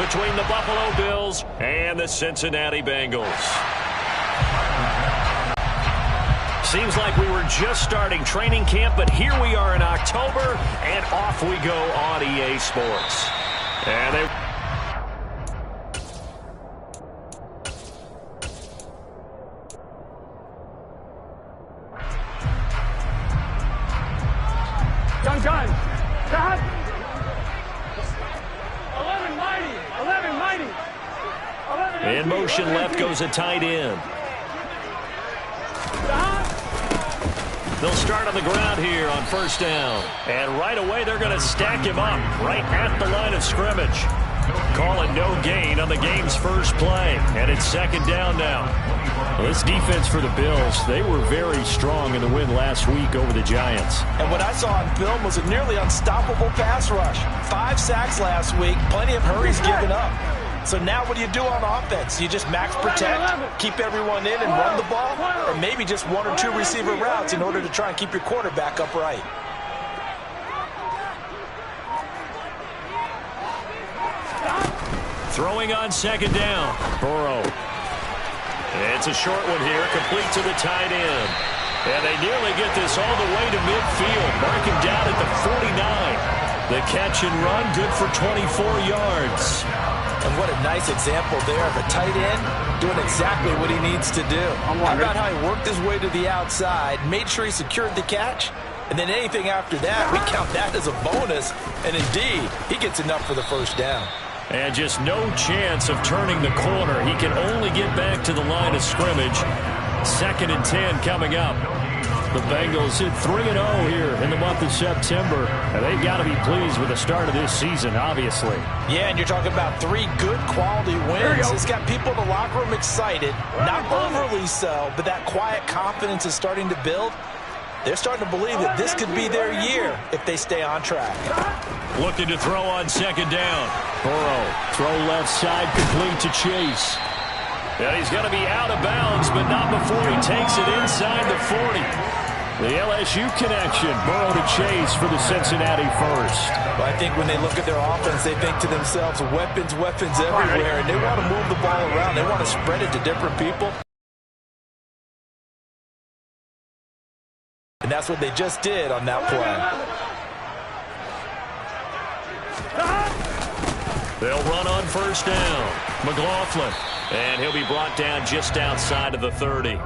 between the Buffalo Bills and the Cincinnati Bengals. Seems like we were just starting training camp, but here we are in October, and off we go on EA Sports. And they... Gun. Stop. 11 mighty. In motion left goes a tight end. They'll start on the ground here on first down. And right away they're going to stack him up right at the line of scrimmage. Calling no gain on the game's first play. And it's second down now. Well, this defense for the Bills, they were very strong in the win last week over the Giants. And what I saw on film was a nearly unstoppable pass rush. 5 sacks last week, plenty of hurries given up. So now what do you do on offense? You just max protect, keep everyone in and run the ball, or maybe just 1 or 2 receiver routes in order to try and keep your quarterback upright. Throwing on second down, Burrow. It's a short one here, complete to the tight end. And they nearly get this all the way to midfield, marking down at the 49. The catch and run, good for 24 yards. And what a nice example there of a tight end doing exactly what he needs to do. How about how he worked his way to the outside, made sure he secured the catch, and then anything after that, we count that as a bonus. And indeed, he gets enough for the first down. And just no chance of turning the corner. He can only get back to the line of scrimmage. 2nd and 10 coming up. The Bengals hit 3-0 here in the month of September. And they've got to be pleased with the start of this season, obviously. Yeah, and you're talking about 3 good quality wins. It's got people in the locker room excited. Not overly so, but that quiet confidence is starting to build. They're starting to believe that this could be their year if they stay on track. Looking to throw on second down. Burrow, throw left side, complete to Chase. And he's going to be out of bounds, but not before he takes it inside the 40. The LSU connection, Burrow to Chase for the Cincinnati first. Well, I think when they look at their offense, they think to themselves, weapons everywhere, and they want to move the ball around. They want to spread it to different people. And that's what they just did on that play. They'll run on first down. McLaughlin. And he'll be brought down just outside of the 30.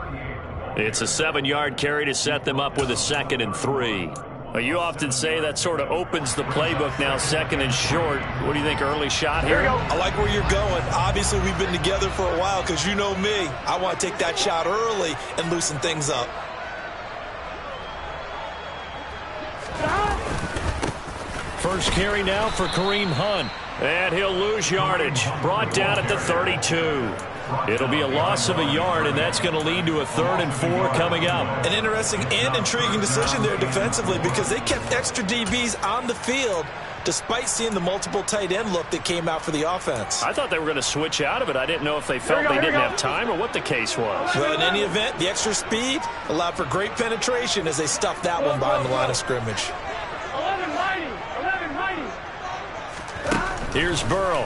It's a 7-yard carry to set them up with a 2nd and 3. Well, you often say that sort of opens the playbook now, 2nd and short. What do you think, early shot here? I like where you're going. Obviously, we've been together for a while because you know me. I want to take that shot early and loosen things up. First carry now for Kareem Hunt. And he'll lose yardage. Brought down at the 32. It'll be a loss of a yard, and that's going to lead to a 3rd and 4 coming up. An interesting and intriguing decision there defensively because they kept extra DBs on the field despite seeing the multiple tight end look that came out for the offense. I thought they were going to switch out of it. I didn't know if they felt they didn't have time or what the case was. Well, in any event, the extra speed allowed for great penetration as they stuffed that one behind the line of scrimmage. 11 mighty. Here's Burrow.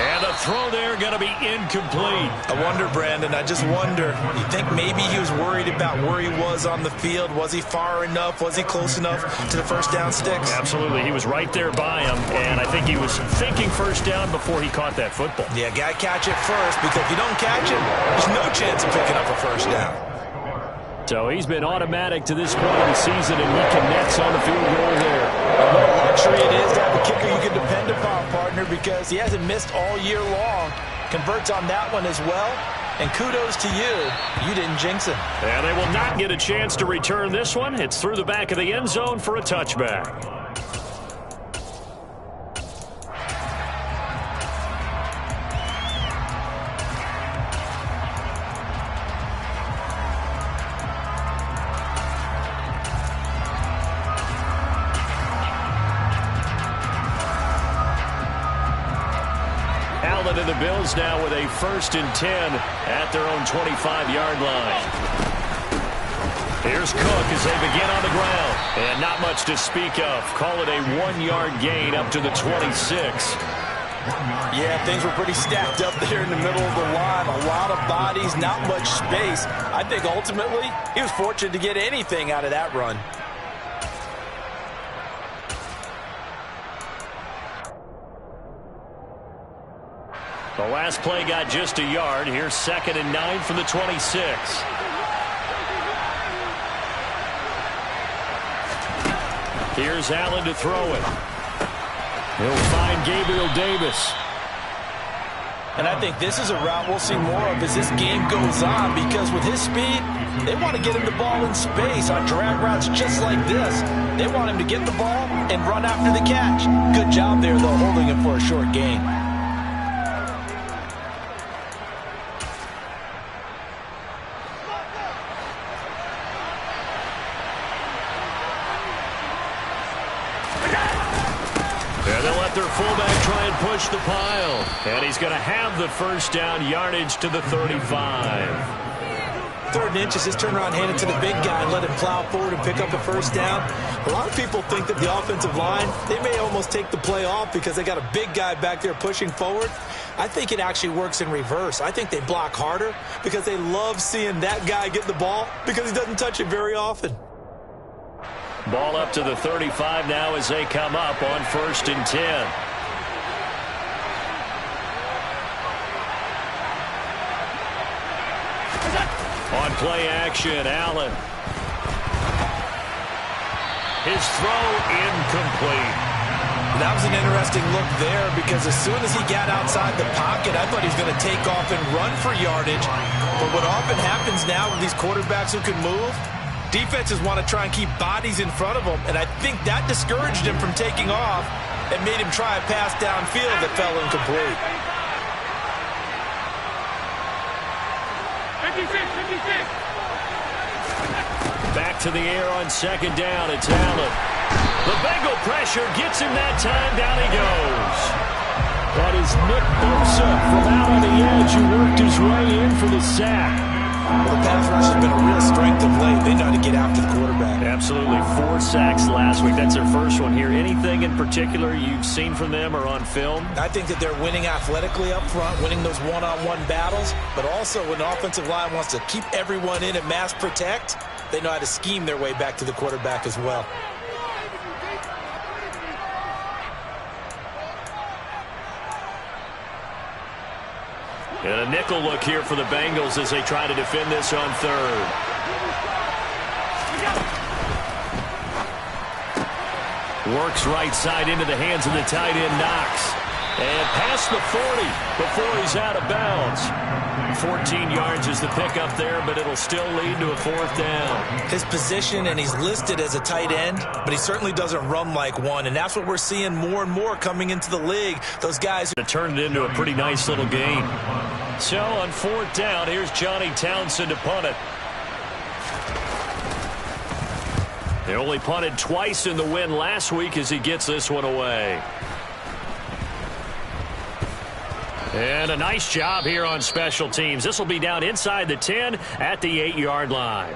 And the throw there going to be incomplete. I wonder, Brandon, I just wonder. You think maybe he was worried about where he was on the field? Was he far enough? Was he close enough to the first down sticks? Absolutely. He was right there by him, and I think he was thinking first down before he caught that football. Yeah, got to catch it first, because if you don't catch it, there's no chance of picking up a first down. So he's been automatic to this point of the season, and he connects on the field goal there. What a luxury it is to have a kicker you can depend upon, partner, because he hasn't missed all year long. Converts on that one as well. And kudos to you. You didn't jinx him. And they will not get a chance to return this one. It's through the back of the end zone for a touchback. And the Bills now with a 1st and 10 at their own 25-yard line. Here's Cook as they begin on the ground. And not much to speak of. Call it a 1-yard gain up to the 26. Yeah, things were pretty stacked up there in the middle of the line. A lot of bodies, not much space. I think ultimately he was fortunate to get anything out of that run. The last play got just a yard. Here's 2nd and 9 from the 26. Here's Allen to throw it. He'll find Gabriel Davis. And I think this is a route we'll see more of as this game goes on, because with his speed, they want to get him the ball in space on drag routes just like this. They want him to get the ball and run after the catch. Good job there, though, holding him for a short gain. Their fullback try and push the pile. And he's going to have the first down, yardage to the 35. 3rd and inches, just turn around, hand it to the big guy and let him plow forward and pick up a first down. A lot of people think that the offensive line, they may almost take the play off because they got a big guy back there pushing forward. I think it actually works in reverse. I think they block harder because they love seeing that guy get the ball because he doesn't touch it very often. Ball up to the 35 now as they come up on 1st and 10. On play action, Allen. His throw incomplete. That was an interesting look there because as soon as he got outside the pocket, I thought he was going to take off and run for yardage. But what often happens now with these quarterbacks who can move, defenses want to try and keep bodies in front of them, and I think that discouraged him from taking off and made him try a pass downfield that fell incomplete. 56. Back to the air on 2nd down. It's Allen. The Bengal pressure gets him that time. Down he goes. That is Nick Bosa from out on the edge who worked his way in for the sack. Well, the pass rush has been a real strength of late. They know how to get after the quarterback. Absolutely. 4 sacks last week. That's their first one here. Anything in particular you've seen from them or on film? I think that they're winning athletically up front, winning those one-on-one battles, but also when the offensive line wants to keep everyone in and mass protect, they know how to scheme their way back to the quarterback as well. And a nickel look here for the Bengals as they try to defend this on 3rd. Works right side into the hands of the tight end, Knox. And past the 40 before he's out of bounds. 14 yards is the pickup there, but it'll still lead to a 4th down. His position, and he's listed as a tight end, but he certainly doesn't run like one, and that's what we're seeing more and more coming into the league. Those guys who turned it into a pretty nice little game. So on 4th down, here's Johnny Townsend to punt it. They only punted twice in the win last week as he gets this one away. And a nice job here on special teams. This will be down inside the 10 at the 8-yard line.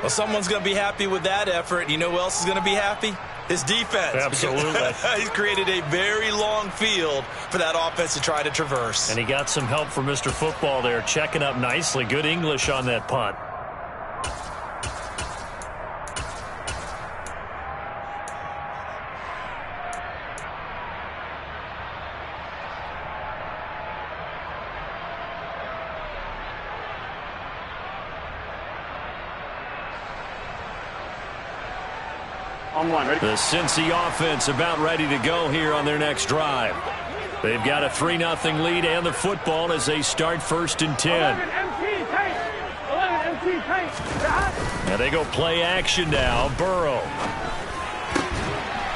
Well, someone's going to be happy with that effort. You know who else is going to be happy? His defense. Absolutely. He's created a very long field for that offense to try to traverse. And he got some help from Mr. Football there, checking up nicely. Good English on that punt. The Cincy offense about ready to go here on their next drive. They've got a 3-0 lead and the football as they start 1st and 10. 11 MT paint. And they go play action now. Burrow.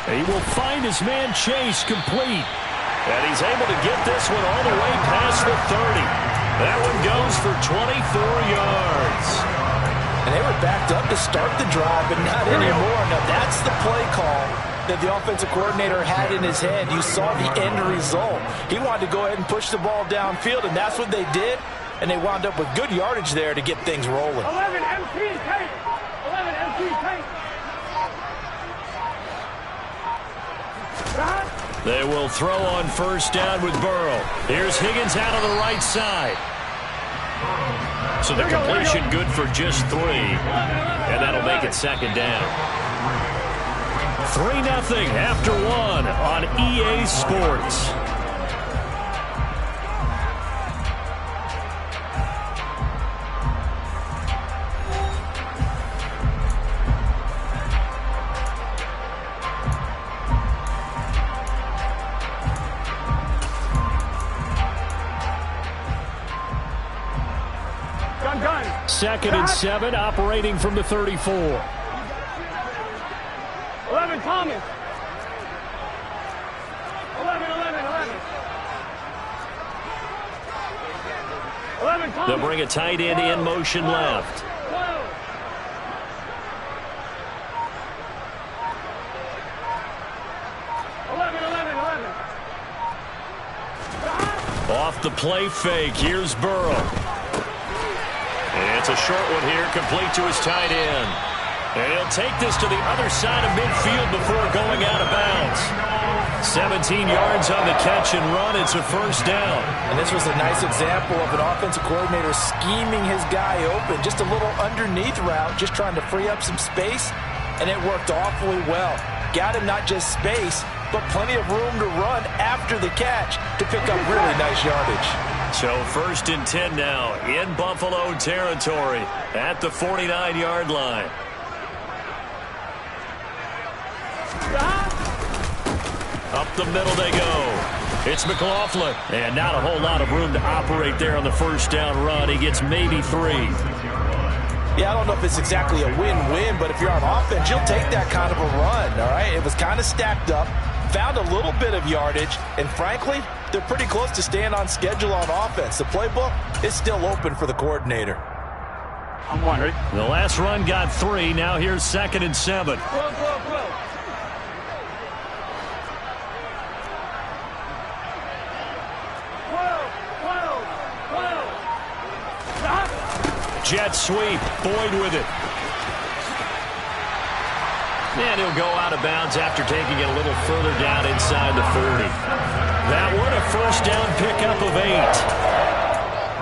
He will find his man Chase complete. And he's able to get this one all the way past the 30. That one goes for 24 yards. And they were backed up to start the drive, but not anymore. Now, that's the play call that the offensive coordinator had in his head. You saw the end result. He wanted to go ahead and push the ball downfield, and that's what they did. And they wound up with good yardage there to get things rolling. 11 MT tape. They will throw on first down with Burrow. Here's Higgins out on the right side. So the completion good for just 3. And that'll make it second down. 3-0 after 1 on EA Sports. Second and 7, operating from the 34. 11 Thomas. 11 Thomas. They'll bring a tight end in motion left. 12. 11. Off the play fake, here's Burrow. It's a short one here, complete to his tight end. And he'll take this to the other side of midfield before going out of bounds. 17 yards on the catch and run. It's a first down. And this was a nice example of an offensive coordinator scheming his guy open. Just a little underneath route, just trying to free up some space. And it worked awfully well. Got him not just space, but plenty of room to run after the catch to pick up really nice yardage. So first and 10 now in Buffalo territory at the 49-yard line. Up the middle they go. It's McLaughlin. And not a whole lot of room to operate there on the first down run. He gets maybe 3. Yeah, I don't know if it's exactly a win-win, but if you're on offense, you'll take that kind of a run, all right? It was kind of stacked up, found a little bit of yardage, and frankly, they're pretty close to staying on schedule on offense. The playbook is still open for the coordinator. I'm wondering. The last run got 3. Now here's second and 7. 12. Jet sweep. Boyd with it. And he'll go out of bounds after taking it a little further down inside the 40. That one a first down pickup of 8.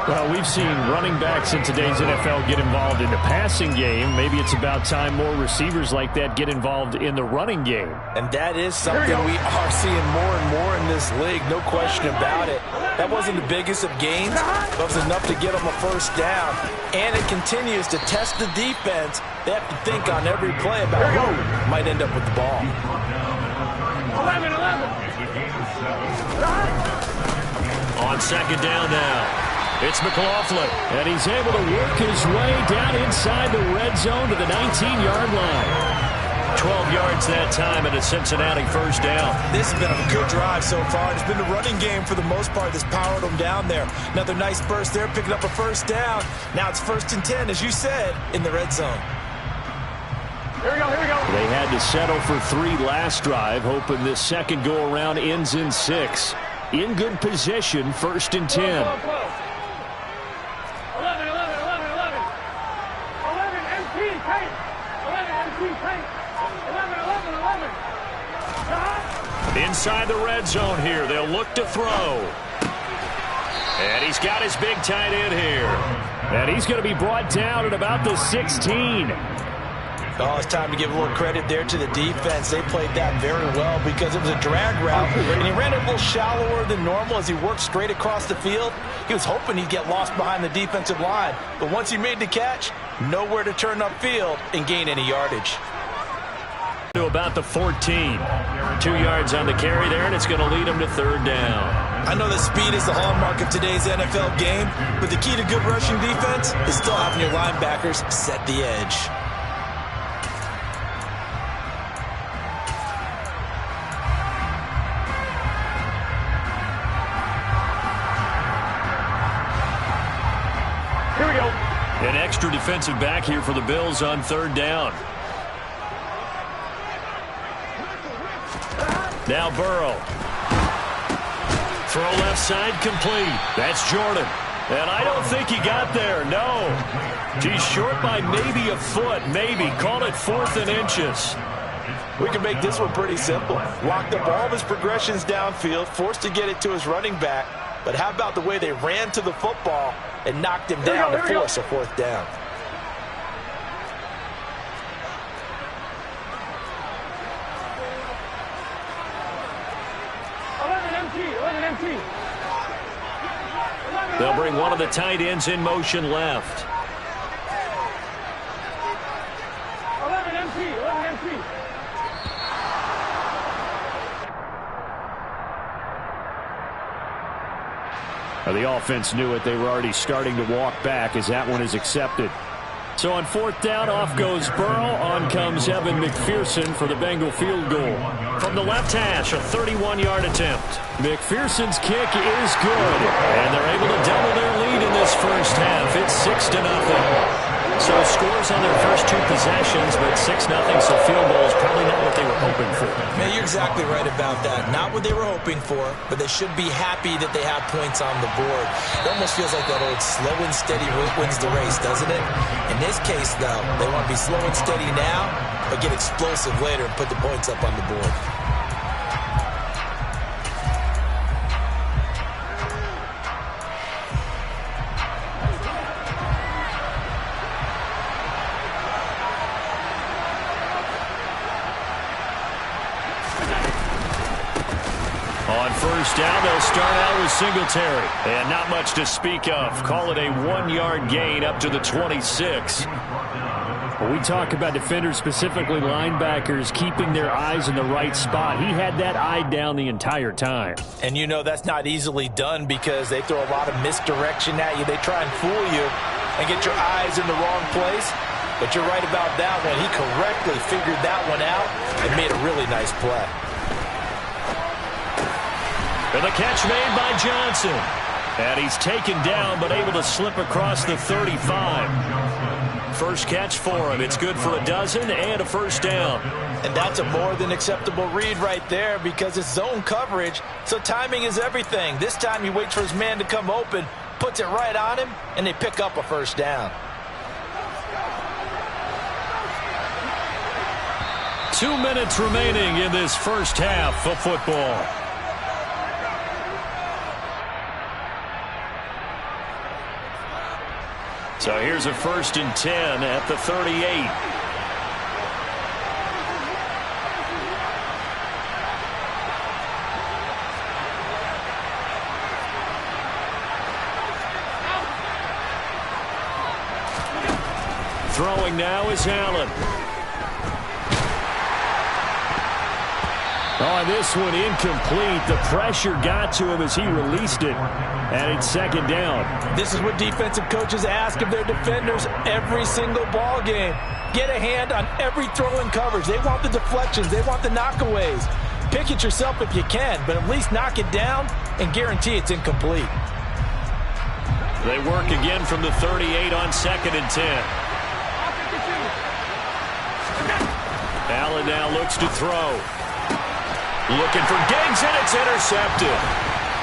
Well, we've seen running backs in today's NFL get involved in the passing game. Maybe it's about time more receivers like that get involved in the running game. And that is something we are seeing more and more in this league, no question about it. That wasn't the biggest of gains, but it was enough to get them a first down. And it continues to test the defense. They have to think on every play about who might end up with the ball. 11. On second down now. It's McLaughlin, and he's able to work his way down inside the red zone to the 19-yard line. 12 yards that time and a Cincinnati first down. This has been a good drive so far. It's been the running game for the most part that's powered them down there. Another nice burst there, picking up a first down. Now it's first and 10, as you said, in the red zone. Here we go. They had to settle for 3 last drive, hoping this second go-around ends in 6. In good position, first and 10. 11 MT paint. 11 MT paint. 11. Inside the red zone here, they'll look to throw. And he's got his big tight end here. And he's going to be brought down at about the 16. Oh, it's time to give a little credit there to the defense. They played that very well because it was a drag route, and he ran it a little shallower than normal as he worked straight across the field. He was hoping he'd get lost behind the defensive line, but once he made the catch, nowhere to turn upfield and gain any yardage. To about the 14. 2 yards on the carry there, and it's going to lead him to third down. I know that speed is the hallmark of today's NFL game, but the key to good rushing defense is still having your linebackers set the edge. Here we go. An extra defensive back here for the Bills on third down. Now Burrow. Throw left side complete. That's Jordan. And I don't think he got there. No. He's short by maybe a foot. Maybe. Call it 4th and inches. We can make this one pretty simple. Locked up all of his progressions downfield, forced to get it to his running back. But how about the way they ran to the football and knocked him down to force a fourth down? They'll bring one of the tight ends in motion left. 11 MT. The offense knew it. They were already starting to walk back as that one is accepted. So on fourth down, off goes Burrow. On comes Evan McPherson for the Bengal field goal. From the left hash, a 31-yard attempt. McPherson's kick is good, and they're able to double their lead in this first half. It's 6-0. So scores on their first two possessions, but 6-0, so field goal is probably not what they were hoping for. Man, you're exactly right about that. Not what they were hoping for, but they should be happy that they have points on the board. It almost feels like that old slow and steady wins the race, doesn't it? In this case, though, they want to be slow and steady now, but get explosive later and put the points up on the board. First down, they'll start out with Singletary. And not much to speak of. Call it a 1-yard gain up to the 26. When we talk about defenders, specifically linebackers, keeping their eyes in the right spot, he had that eye down the entire time. And you know that's not easily done because they throw a lot of misdirection at you. They try and fool you and get your eyes in the wrong place. But you're right about that one. He correctly figured that one out and made a really nice play. And the catch made by Johnson. And he's taken down but able to slip across the 35. First catch for him. It's good for a dozen and a first down. And that's a more than acceptable read right there because it's zone coverage, so timing is everything. This time he waits for his man to come open, puts it right on him, and they pick up a first down. 2 minutes remaining in this first half of football. So here's a 1st and 10 at the 38. Throwing now is Allen. Oh, this one incomplete. The pressure got to him as he released it. And it's second down. This is what defensive coaches ask of their defenders every single ball game. Get a hand on every throw in coverage. They want the deflections. They want the knockaways. Pick it yourself if you can, but at least knock it down and guarantee it's incomplete. They work again from the 38 on 2nd and 10. Allen now looks to throw. Looking for Diggs, and it's intercepted.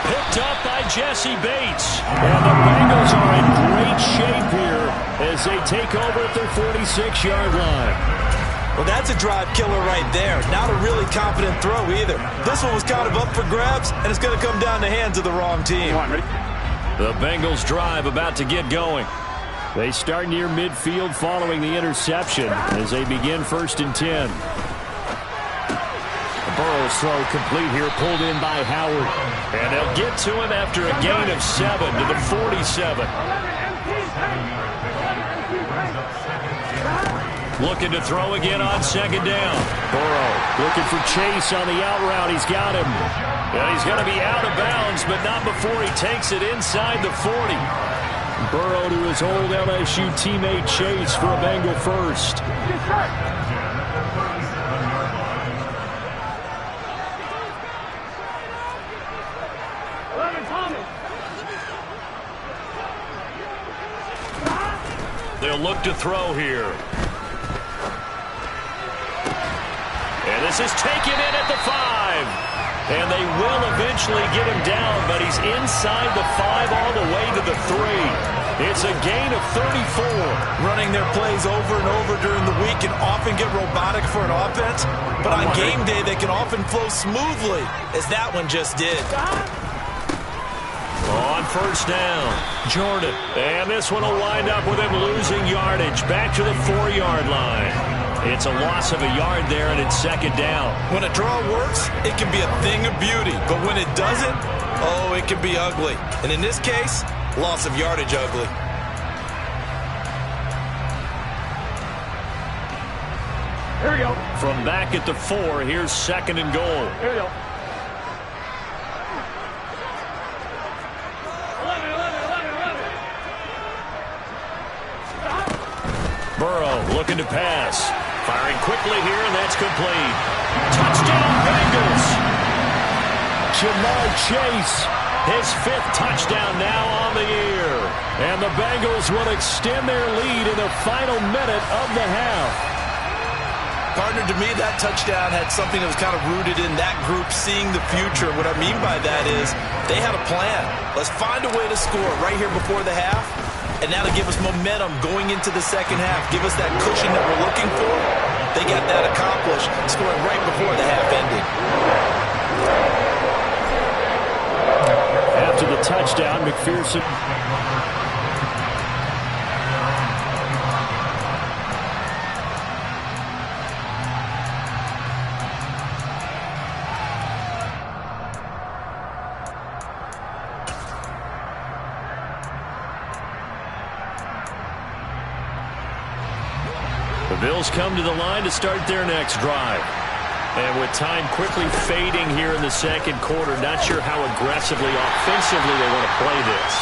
Picked up by Jesse Bates. And the Bengals are in great shape here as they take over at their 46-yard line. Well, that's a drive killer right there. Not a really confident throw either. This one was kind of up for grabs, and it's going to come down the hands of the wrong team. The Bengals drive about to get going. They start near midfield following the interception as they begin 1st and 10. Burrow's throw complete here, pulled in by Howard. And they'll get to him after a gain of 7 to the 47. Looking to throw again on 2nd down. Burrow looking for Chase on the out route. He's got him. And he's going to be out of bounds, but not before he takes it inside the 40. Burrow to his old LSU teammate Chase for a Bengal first. They'll look to throw here. And this is taken in at the 5. And they will eventually get him down, but he's inside the 5 all the way to the 3. It's a gain of 34. Running their plays over and over during the week can often get robotic for an offense, but on game day they can often flow smoothly, as that one just did. On first down, Jordan. And this one will wind up with him losing yardage back to the 4-yard line. It's a loss of a yard there, and it's second down. When a draw works, it can be a thing of beauty. But when it doesn't, oh, it can be ugly. And in this case, loss of yardage ugly. Here we go. From back at the 4, here's second and goal. Here we go. 11. Burrow looking to pass. Firing quickly here, and that's complete. Touchdown, Bengals. Jamar Chase, his 5th touchdown now on the year. And the Bengals will extend their lead in the final minute of the half. Partner, to me, that touchdown had something that was kind of rooted in that group seeing the future. What I mean by that is they had a plan. Let's find a way to score right here before the half. And now to give us momentum going into the second half, give us that cushion that we're looking for. They got that accomplished, scoring right before the half ended. After the touchdown, McPherson. The Bills come to the line to start their next drive. And with time quickly fading here in the second quarter, not sure how aggressively, offensively they want to play this.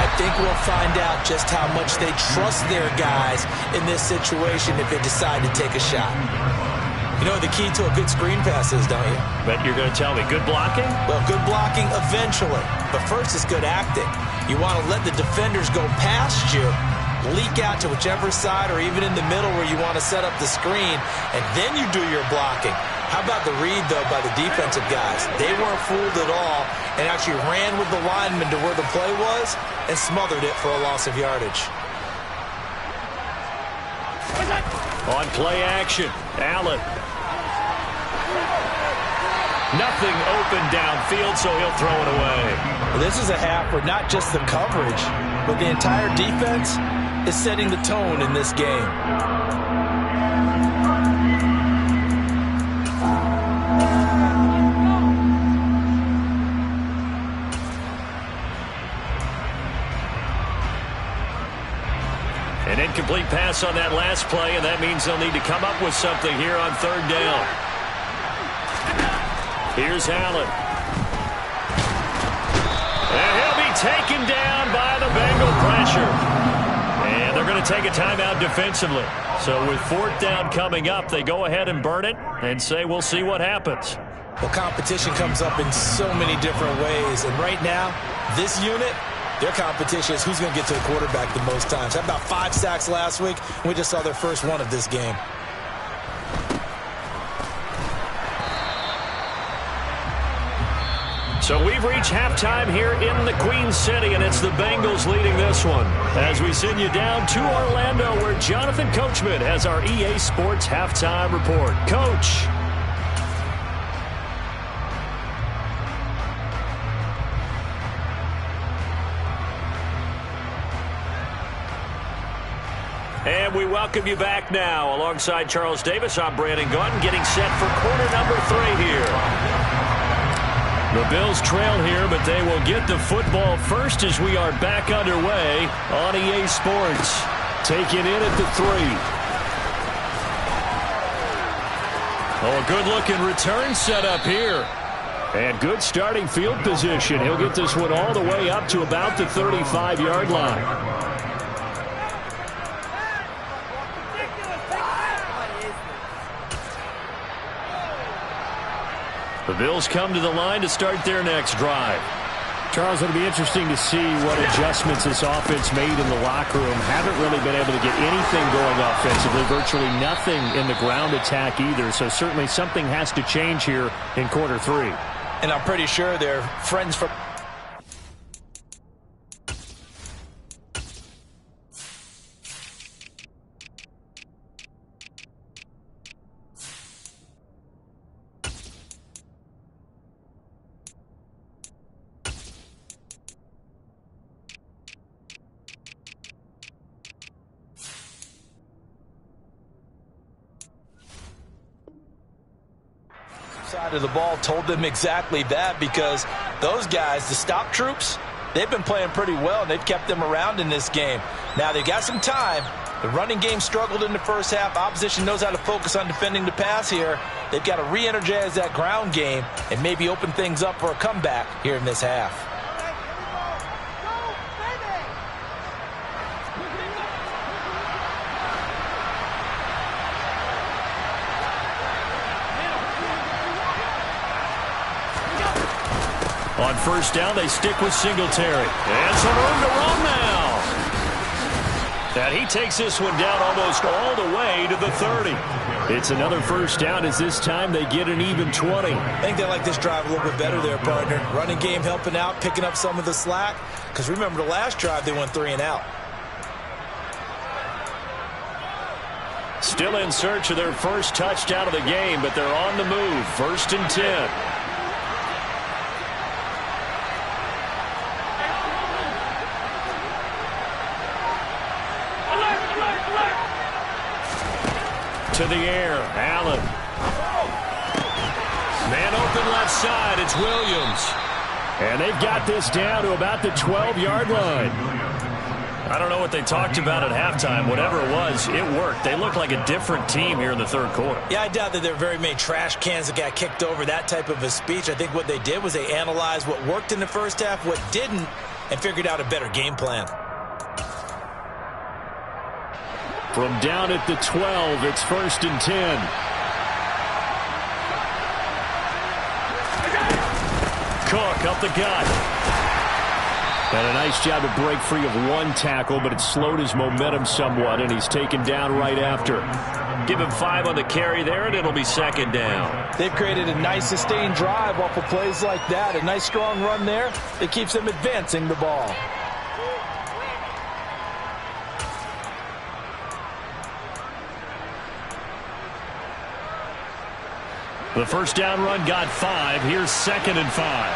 I think we'll find out just how much they trust their guys in this situation if they decide to take a shot. You know what the key to a good screen pass is, don't you? Bet you're going to tell me. Good blocking? Well, good blocking eventually. But first is good acting. You want to let the defenders go past you, leak out to whichever side or even in the middle where you want to set up the screen, and then you do your blocking. How about the read, though, by the defensive guys? They weren't fooled at all and actually ran with the lineman to where the play was and smothered it for a loss of yardage. On play action, Allen. Nothing open downfield, so he'll throw it away. Well, this is a half where not just the coverage, but the entire defense is setting the tone in this game. An incomplete pass on that last play, and that means they'll need to come up with something here on third down. Here's Allen. And he'll be taken down by the Bengal pressure. And they're going to take a timeout defensively. So with fourth down coming up, they go ahead and burn it and say we'll see what happens. Well, competition comes up in so many different ways. And right now, this unit, their competition is who's going to get to the quarterback the most times. Had about 5 sacks last week. We just saw their first one of this game. So we've reached halftime here in the Queen City, and it's the Bengals leading this one. As we send you down to Orlando, where Jonathan Coachman has our EA Sports halftime report. Coach. And we welcome you back now. Alongside Charles Davis, I'm Brandon Gaudin, getting set for quarter number 3 here. The Bills trail here, but they will get the football first as we are back underway on EA Sports. Taking in at the 3. Oh, a good-looking return set up here. And good starting field position. He'll get this one all the way up to about the 35-yard line. The Bills come to the line to start their next drive. Charles, it'll be interesting to see what adjustments this offense made in the locker room. Haven't really been able to get anything going offensively, virtually nothing in the ground attack either. So certainly something has to change here in quarter 3. And I'm pretty sure they're friends from... side of the ball told them exactly that, because those guys, the stop troops, they've been playing pretty well, and they've kept them around in this game. Now, they've got some time. The running game struggled in the first half. Opposition knows how to focus on defending the pass here. They've got to re-energize that ground game and maybe open things up for a comeback here in this half. On first down, they stick with Singletary. And some room to run now. And he takes this one down almost all the way to the 30. It's another first down, as this time they get an even 20. I think they like this drive a little bit better there, partner. Running game helping out, picking up some of the slack. Because remember, the last drive they went 3 and out. Still in search of their first touchdown of the game, but they're on the move. 1st and 10. To the air, Allen. Man open left side, it's Williams. And they've got this down to about the 12-yard line. I don't know what they talked about at halftime. Whatever it was, it worked. They look like a different team here in the third quarter. Yeah, I doubt that there were very many trash cans that got kicked over, that type of a speech. I think what they did was they analyzed what worked in the first half, what didn't, and figured out a better game plan. From down at the 12, it's 1st and 10. Cook up the gut. And a nice job to break free of one tackle, but it slowed his momentum somewhat, and he's taken down right after. Give him 5 on the carry there, and it'll be 2nd down. They've created a nice sustained drive off of plays like that. A nice strong run there that keeps them advancing the ball. The first down run got 5. Here's 2nd and 5.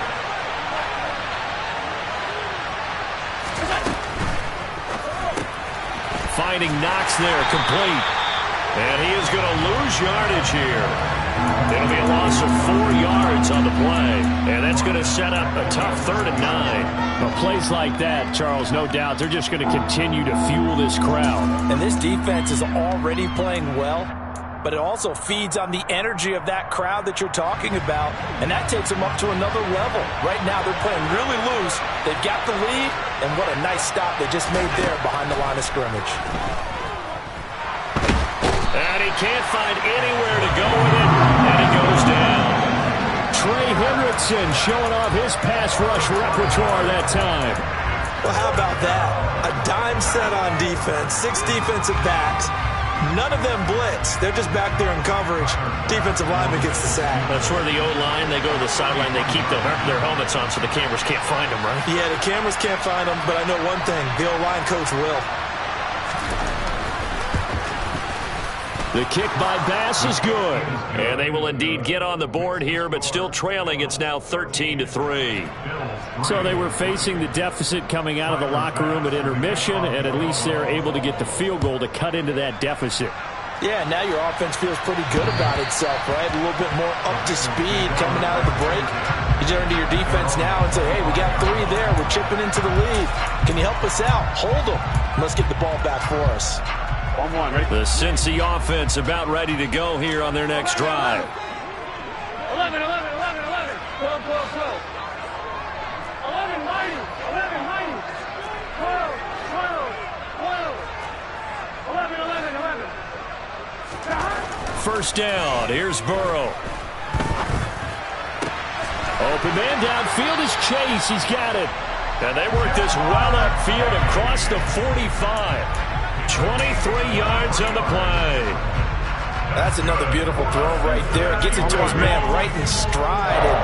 Finding Knox there, complete. And he is going to lose yardage here. It'll be a loss of 4 yards on the play. And that's going to set up a tough 3rd and 9. Well, plays like that, Charles, no doubt, they're just going to continue to fuel this crowd. And this defense is already playing well, but it also feeds on the energy of that crowd that you're talking about, and that takes them up to another level. Right now, they're playing really loose. They've got the lead, and what a nice stop they just made there behind the line of scrimmage. And he can't find anywhere to go with it, and he goes down. Trey Hendrickson showing off his pass rush repertoire that time. Well, how about that? A dime set on defense, 6 defensive backs. None of them blitz. They're just back there in coverage. Defensive lineman gets the sack. That's where the O-line, they go to the sideline, they keep their helmets on so the cameras can't find them, right? Yeah, the cameras can't find them, but I know one thing. The O-line coach will. The kick by Bass is good. And they will indeed get on the board here, but still trailing. It's now 13-3. So they were facing the deficit coming out of the locker room at intermission, and at least they're able to get the field goal to cut into that deficit. Yeah, now your offense feels pretty good about itself, right? A little bit more up to speed coming out of the break. You turn to your defense now and say, hey, we got 3 there. We're chipping into the lead. Can you help us out? Hold them. Let's get the ball back for us. 1-1, ready? The Cincy offense about ready to go here on their next drive. 11, 11, 11, 11. 12, 12, 12. 11, 90. 11, 90. 12, 12, 12. 11, 11, 11. First down. Here's Burrow. Open man downfield is Chase. He's got it. And they work this well upfield across the 45. 23 yards on the play. That's another beautiful throw right there. Gets it to his man right in stride. And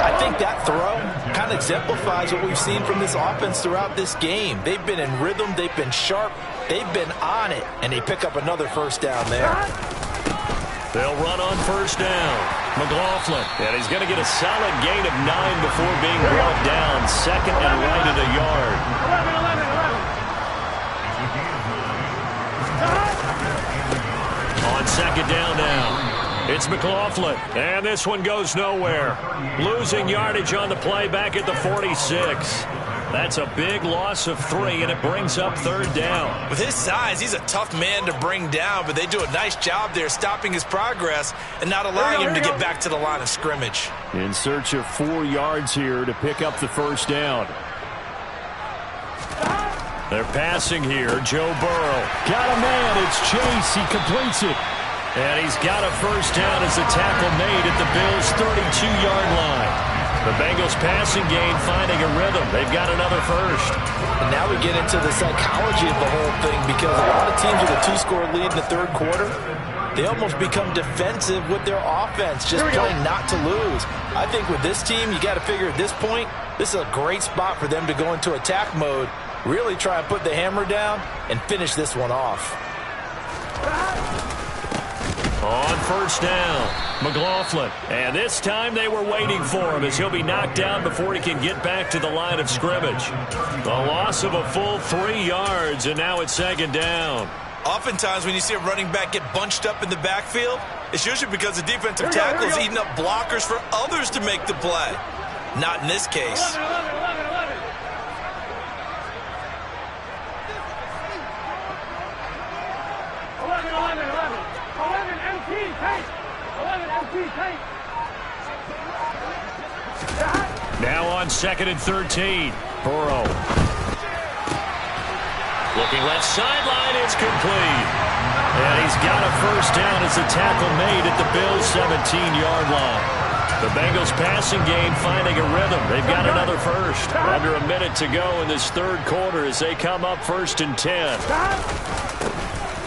I think that throw kind of exemplifies what we've seen from this offense throughout this game. They've been in rhythm. They've been sharp. They've been on it. And they pick up another first down there. They'll run on first down. McLaughlin. And he's going to get a solid gain of 9 before being brought down. 2nd and right at a yard. 11, 11, 11. On 2nd down now. It's McLaughlin, and this one goes nowhere. Losing yardage on the play back at the 46. That's a big loss of 3, and it brings up third down. With his size, he's a tough man to bring down, but they do a nice job there stopping his progress and not allowing him to get back to the line of scrimmage. In search of 4 yards here to pick up the first down. They're passing here. Joe Burrow. Got a man. It's Chase. He completes it. And he's got a first down as the tackle made at the Bills' 32-yard line. The Bengals passing game finding a rhythm. They've got another first. And now we get into the psychology of the whole thing, because a lot of teams with a 2-score lead in the third quarter, they almost become defensive with their offense, just playing not to lose. I think with this team, you got to figure at this point, this is a great spot for them to go into attack mode, really try and put the hammer down and finish this one off. On first down, McLaughlin. And this time they were waiting for him as he'll be knocked down before he can get back to the line of scrimmage. The loss of a full 3 yards, and now it's second down. Oftentimes when you see a running back get bunched up in the backfield, it's usually because the defensive tackle is eating up blockers for others to make the play. Not in this case. 11 MT tape. 11 MT tape. Now on 2nd and 13. Burrow. Looking left sideline, it's complete. And he's got a first down as the tackle made at the Bills' 17-yard line. The Bengals passing game finding a rhythm. They've got another first. Under a minute to go in this third quarter as they come up 1st and 10.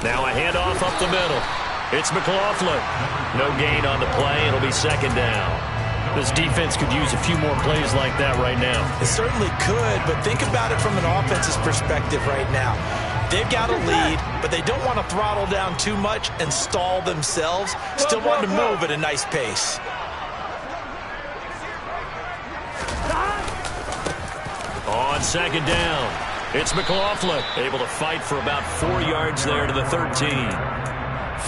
Now a handoff up the middle. It's McLaughlin. No gain on the play. It'll be second down. This defense could use a few more plays like that right now. It certainly could, but think about it from an offense's perspective right now. They've got a lead, but they don't want to throttle down too much and stall themselves. Still want to move at a nice pace. On second down, it's McLaughlin, able to fight for about 4 yards there to the 13.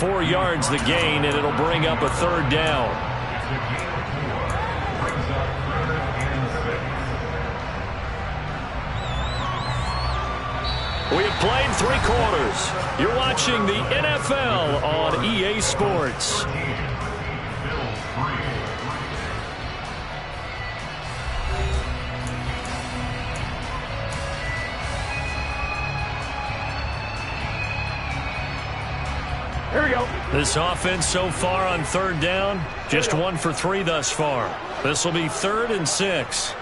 4 yards the gain, and it'll bring up a third down. We have played 3 quarters. You're watching the NFL on EA Sports. Here we go. This offense so far on third down, just 1 for 3 thus far. This will be 3rd and 6.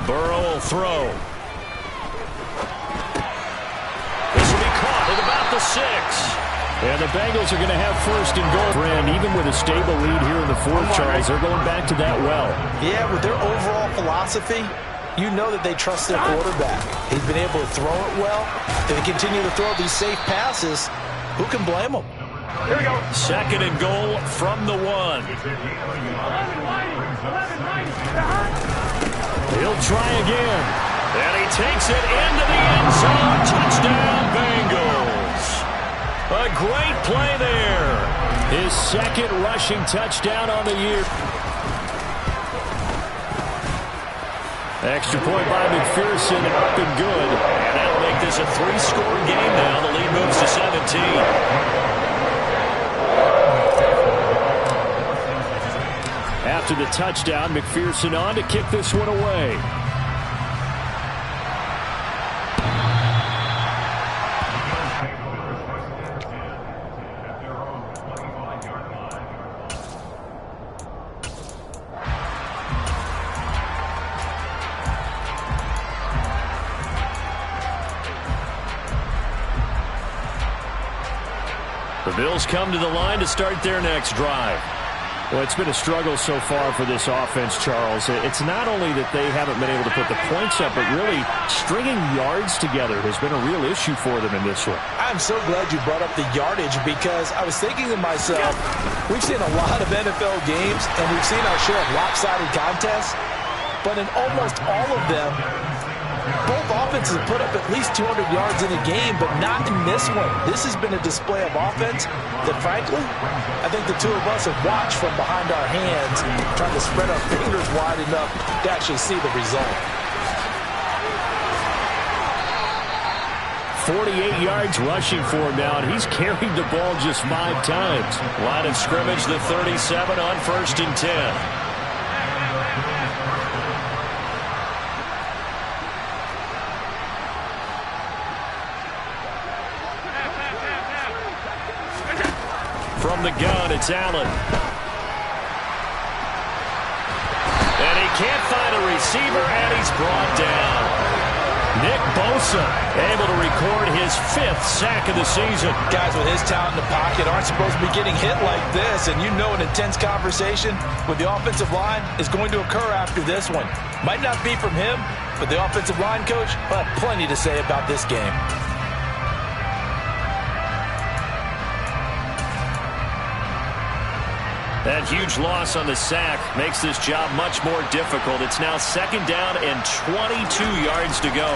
Burrow will throw. This will be caught at about the 6. And the Bengals are going to have 1st and goal. And even with a stable lead here in the 4th, Charles, they're going back to that well. Yeah, with their overall philosophy, you know that they trust their quarterback. He's been able to throw it well. They continue to throw these safe passes. Who can blame them? Here we go. 2nd and goal from the 1. 11 He'll try again. And he takes it into the end zone. Touchdown, Bengals. A great play there. His 2nd rushing touchdown on the year. Extra point by McPherson, up and good. And that'll make this a 3-score game now. The lead moves to 17. After the touchdown, McPherson on to kick this one away. The Bills come to the line to start their next drive. Well, it's been a struggle so far for this offense, Charles. It's not only that they haven't been able to put the points up, but really stringing yards together has been a real issue for them in this one. I'm so glad you brought up the yardage because I was thinking to myself, we've seen a lot of NFL games and we've seen our share of lopsided contests, but in almost all of them, both offenses have put up at least 200 yards in a game, but not in this one. This has been a display of offense that, frankly, I think the two of us have watched from behind our hands, trying to spread our fingers wide enough to actually see the result. 48 yards rushing for him now, and he's carried the ball just 5 times. Line of scrimmage, the 37 on 1st and 10. From the gun, it's Allen. And he can't find a receiver, and he's brought down. Nick Bosa able to record his 5th sack of the season. Guys with his talent in the pocket aren't supposed to be getting hit like this, and you know an intense conversation with the offensive line is going to occur after this one. Might not be from him, but the offensive line coach will have plenty to say about this game. That huge loss on the sack makes this job much more difficult. It's now 2nd down and 22 yards to go.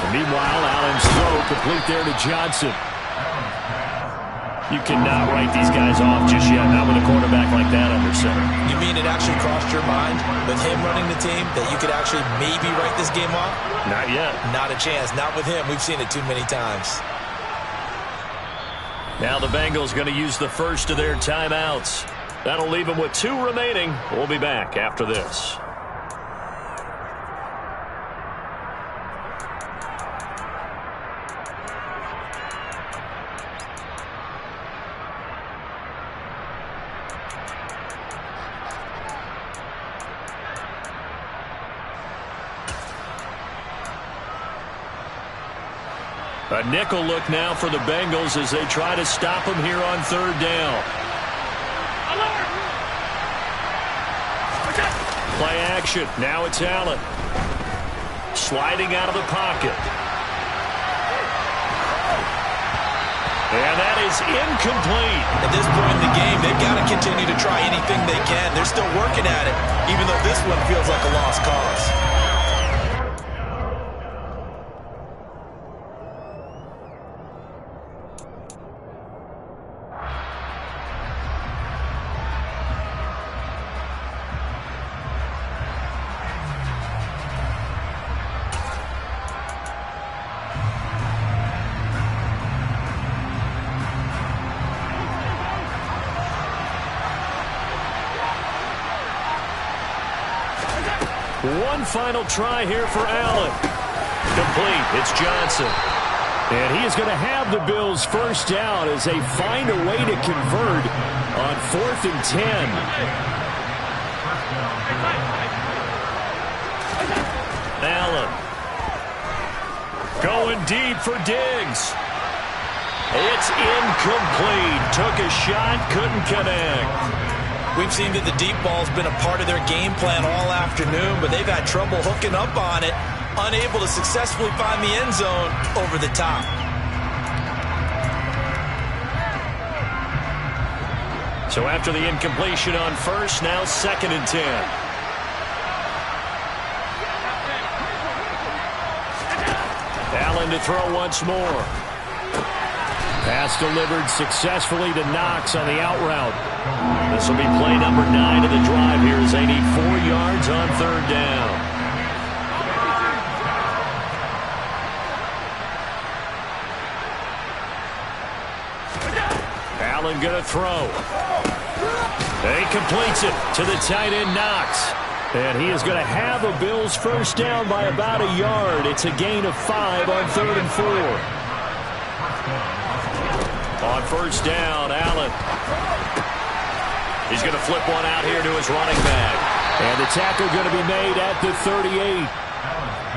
And meanwhile, Allen's throw complete there to Johnson. You cannot write these guys off just yet, not with a quarterback like that under center. You mean it actually crossed your mind with him running the team that you could actually maybe write this game off? Not yet. Not a chance. Not with him. We've seen it too many times. Now the Bengals going to use the first of their timeouts. That'll leave them with 2 remaining. We'll be back after this. A nickel look now for the Bengals as they try to stop him here on 3rd down. Play action. Now it's Allen. Sliding out of the pocket. And that is incomplete. At this point in the game, they've got to continue to try anything they can. They're still working at it, even though this one feels like a lost cause. One final try here for Allen. Complete. It's Johnson. And he is going to have the Bills' first down as they find a way to convert on 4th and 10. Allen. Going deep for Diggs. It's incomplete. Took a shot, couldn't connect. We've seen that the deep ball's been a part of their game plan all afternoon, but they've had trouble hooking up on it, unable to successfully find the end zone over the top. So after the incompletion on 1st, now 2nd and 10. Allen to throw once more. Pass delivered successfully to Knox on the out route. This will be play number 9 of the drive here as they need 4 yards on 3rd down. Allen going to throw. He completes it to the tight end Knox. And he is going to have a Bills first down by about a yard. It's a gain of 5 on 3rd and 4. On 1st down, Allen. He's going to flip one out here to his running back. And the tackle going to be made at the 38.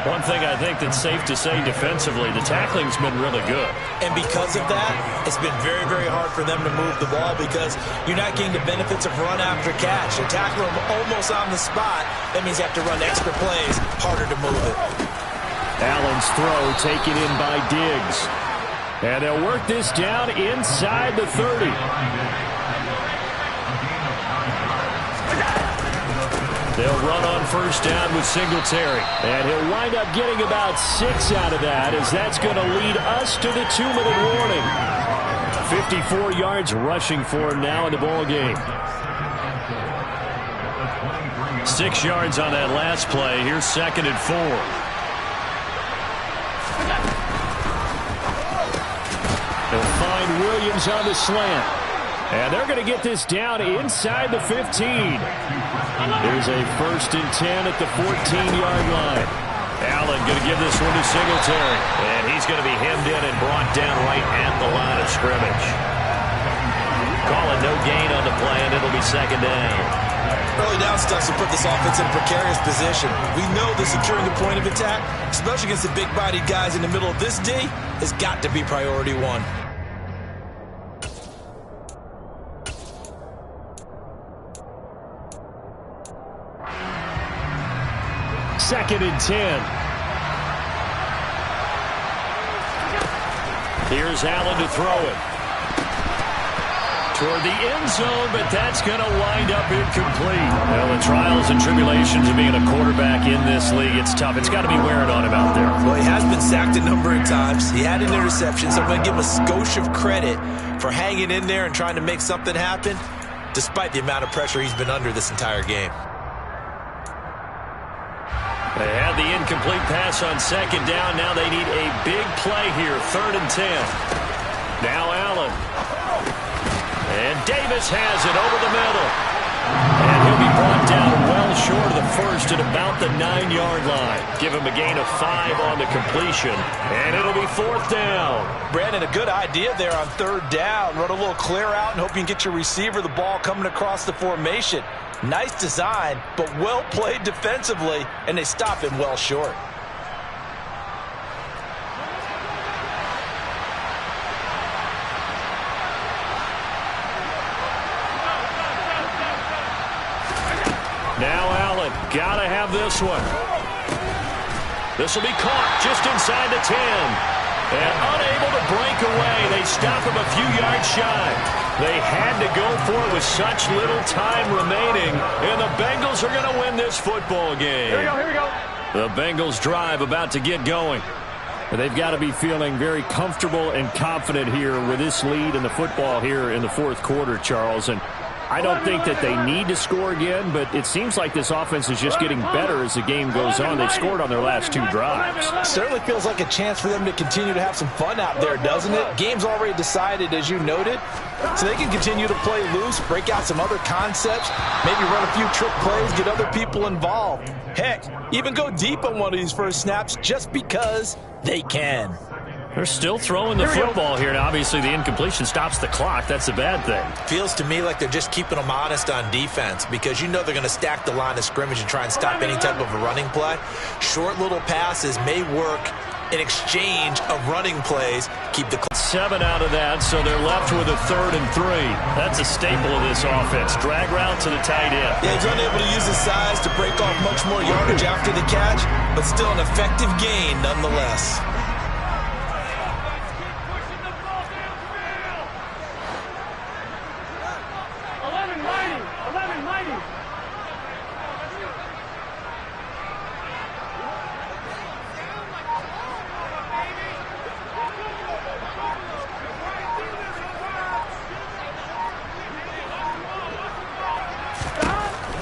One thing I think that's safe to say defensively, the tackling's been really good. And because of that, it's been very, very hard for them to move the ball because you're not getting the benefits of run after catch. You're tackling them almost on the spot. That means you have to run extra plays, harder to move it. Allen's throw taken in by Diggs. And they'll work this down inside the 30. They'll run on first down with Singletary. And he'll wind up getting about 6 out of that, as that's going to lead us to the 2-minute warning. 54 yards rushing for him now in the ball game. 6 yards on that last play. Here's 2nd and 4. They'll find Williams on the slant. And they're going to get this down inside the 15. There's a 1st and 10 at the 14-yard line. Allen going to give this one to Singletary. And he's going to be hemmed in and brought down right at the line of scrimmage. Calling no gain on the play, and it'll be 2nd down. Early down stuff to put this offense in a precarious position. We know that securing the point of attack, especially against the big-bodied guys in the middle of this D, has got to be priority one. 2nd and 10. Here's Allen to throw it. Toward the end zone, but that's going to wind up incomplete. Well, the trials and tribulations of being a quarterback in this league, it's tough. It's got to be wearing on him out there. Well, he has been sacked a number of times. He had an interception, so I'm going to give him a skosh of credit for hanging in there and trying to make something happen, despite the amount of pressure he's been under this entire game. They had the incomplete pass on 2nd down. Now they need a big play here. 3rd and 10. Now Allen. And Davis has it over the middle. And he'll be brought down well short of the first at about the 9-yard line. Give him a gain of 5 on the completion. And it'll be 4th down. Brandon, a good idea there on 3rd down. Run a little clear out and hope you can get your receiver the ball coming across the formation. Nice design, but well played defensively, and they stop him well short. Now Allen, gotta have this one. This will be caught just inside the 10. And unable to break away, they stop him a few yards shy. They had to go for it with such little time remaining, and the Bengals are going to win this football game. Here we go. The Bengals drive about to get going. They've got to be feeling very comfortable and confident here with this lead in the football here in the 4th quarter, Charles. And I don't think that they need to score again, but it seems like this offense is just getting better as the game goes on. They've scored on their last 2 drives. Certainly feels like a chance for them to continue to have some fun out there, doesn't it? Game's already decided, as you noted, so they can continue to play loose, break out some other concepts, maybe run a few trick plays, get other people involved. Heck, even go deep on one of these first snaps just because they can. They're still throwing the football here, and obviously the incompletion stops the clock. That's a bad thing. Feels to me like they're just keeping them honest on defense because you know they're going to stack the line of scrimmage and try and stop any type of a running play. Short little passes may work in exchange of running plays. Keep the clock. 7 out of that, so they're left with a 3rd and 3. That's a staple of this offense. Drag route to the tight end. Yeah, he's unable to use his size to break off much more yardage after the catch, but still an effective gain nonetheless.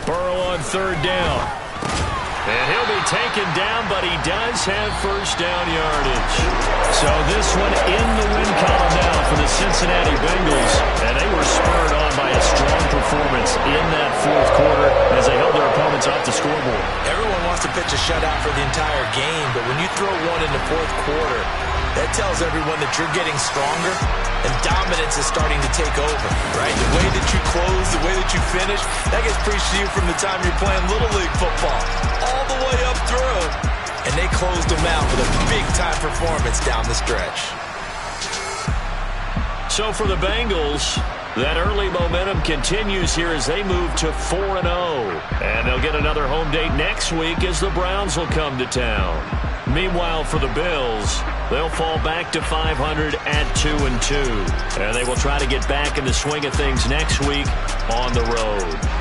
Burrow on 3rd down. And he'll be taken down, but he does have first down yardage. So this one in the win column now for the Cincinnati Bengals. And they were spurred on by a strong performance in that 4th quarter as they held their opponents off the scoreboard. Everyone wants to pitch a shutout for the entire game, but when you throw one in the 4th quarter, that tells everyone that you're getting stronger and dominance is starting to take over, right? The way that you close, the way that you finish, that gets preached to you from the time you're playing Little League football all the way up through. And they closed them out with a big-time performance down the stretch. So for the Bengals, that early momentum continues here as they move to 4-0. And they'll get another home date next week as the Browns will come to town. Meanwhile, for the Bills, they'll fall back to 500 at 2-2. And they will try to get back in the swing of things next week on the road.